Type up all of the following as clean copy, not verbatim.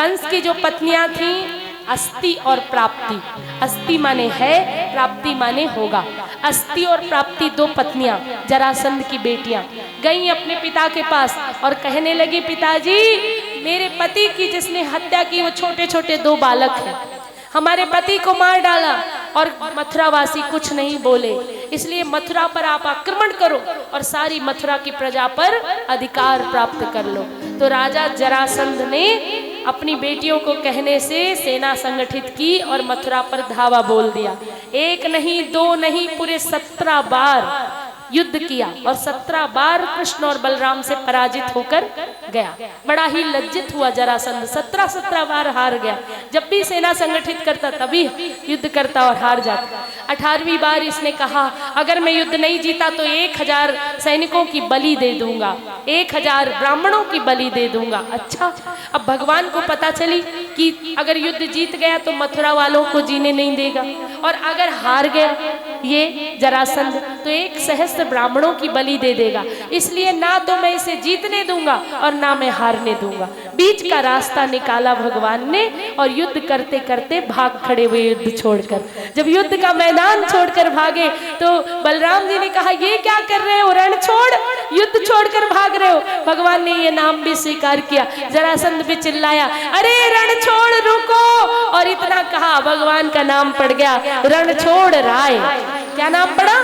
कंस की जो पत्नियां थीं अस्ति और प्राप्ति, अस्ति माने है, प्राप्ति माने होगा। अस्ति और प्राप्ति दो पत्नियां जरासंध की बेटियां गईं अपने पिता के पास और कहने लगी, पिताजी मेरे पति की जिसने हत्या की वो छोटे छोटे दो बालक हैं, हमारे पति को मार डाला और मथुरावासी कुछ नहीं बोले, इसलिए मथुरा पर आप आक्रमण करो और सारी मथुरा की प्रजा पर अधिकार प्राप्त कर लो। तो राजा जरासंध ने अपनी बेटियों को कहने से सेना संगठित की और मथुरा पर धावा बोल दिया। एक नहीं दो नहीं पूरे 17 बार युद्ध किया और 17 बार कृष्ण और बलराम से पराजित होकर गया। बड़ा ही लज्जित हुआ जरासंध, 17 बार हार गया। जब भी सेना संगठित करता तभी युद्ध करता और हार जाता। 18वीं बार इसने कहा, अगर मैं युद्ध नहीं जीता तो 1000 सैनिकों की बलि दे दूंगा, 1000 ब्राह्मणों की बलि दे दूंगा। अच्छा, अब भगवान को पता चली कि अगर युद्ध जीत गया तो मथुरा वालों को जीने नहीं देगा, और अगर हार गया ये जरासंध तो 1 सहस्त्र ब्राह्मणों की बलि दे देगा, इसलिए ना तो मैं इसे जीतने दूंगा और ना मैं हारने दूंगा। बीच का रास्ता निकाला भगवान ने और युद्ध करते करते भाग खड़े हुए युद्ध छोड़कर। जब युद्ध का मैदान छोड़कर भागे तो बलराम जी ने कहा, ये क्या कर रहे हो, रण छोड़, युद्ध छोड़कर भाग रहे हो। भगवान ने ये नाम भी स्वीकार किया। जरासंध भी चिल्लाया, अरे रण छोड़ रुको, और इतना कहा भगवान का नाम पड़ गया, रण छोड़ राय। क्या नाम पड़ा?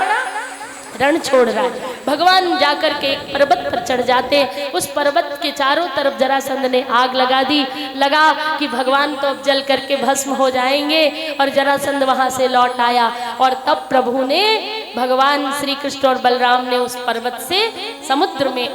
रण छोड़ राय। भगवान जाकर के एक पर्वत पर चढ़ जाते, उस पर्वत के चारों तरफ जरासंध ने आग लगा दी। लगा कि भगवान तो अब जल करके भस्म हो जाएंगे, और जरासंध वहां से लौट आया। और तब प्रभु ने, भगवान श्री कृष्ण और बलराम ने उस पर्वत से समुद्र में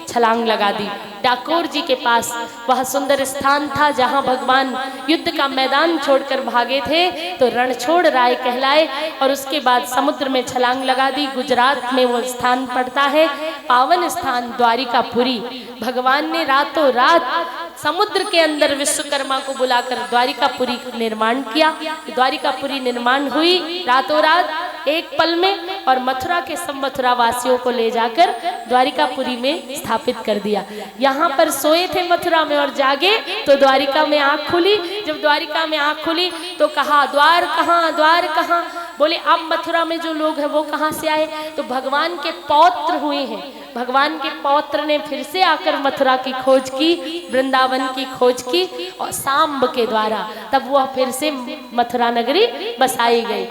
छलांग लगा दी। डाकोर जी के पास वह सुंदर स्थान था जहां भगवान युद्ध का मैदान छोड़कर भागे थे, तो रण छोड़ राय कहलाए। और उसके बाद समुद्र में छलांग लगा दी। गुजरात में वो स्थान पड़ता है, पावन स्थान द्वारिकापुरी। भगवान ने रातों रात समुद्र के अंदर विश्वकर्मा को बुलाकर द्वारिकापुरी निर्माण किया। द्वारिकापुरी निर्माण हुई रातों रात एक पल में, और मथुरा के सब मथुरा वासियों को ले जाकर द्वारिकापुरी में स्थापित कर दिया। यहाँ पर सोए थे मथुरा में और जागे तो द्वारिका में आँख खुली। जब द्वारिका में आँख खुली तो कहा, द्वार कहाँ, द्वार कहाँ? बोले अब मथुरा में जो लोग हैं वो कहाँ से आए? तो भगवान के पौत्र हुए हैं। भगवान के पौत्र ने फिर से आकर मथुरा की खोज की, वृंदावन की खोज की, और सांब के द्वारा तब वह फिर से मथुरा नगरी बसाई गई।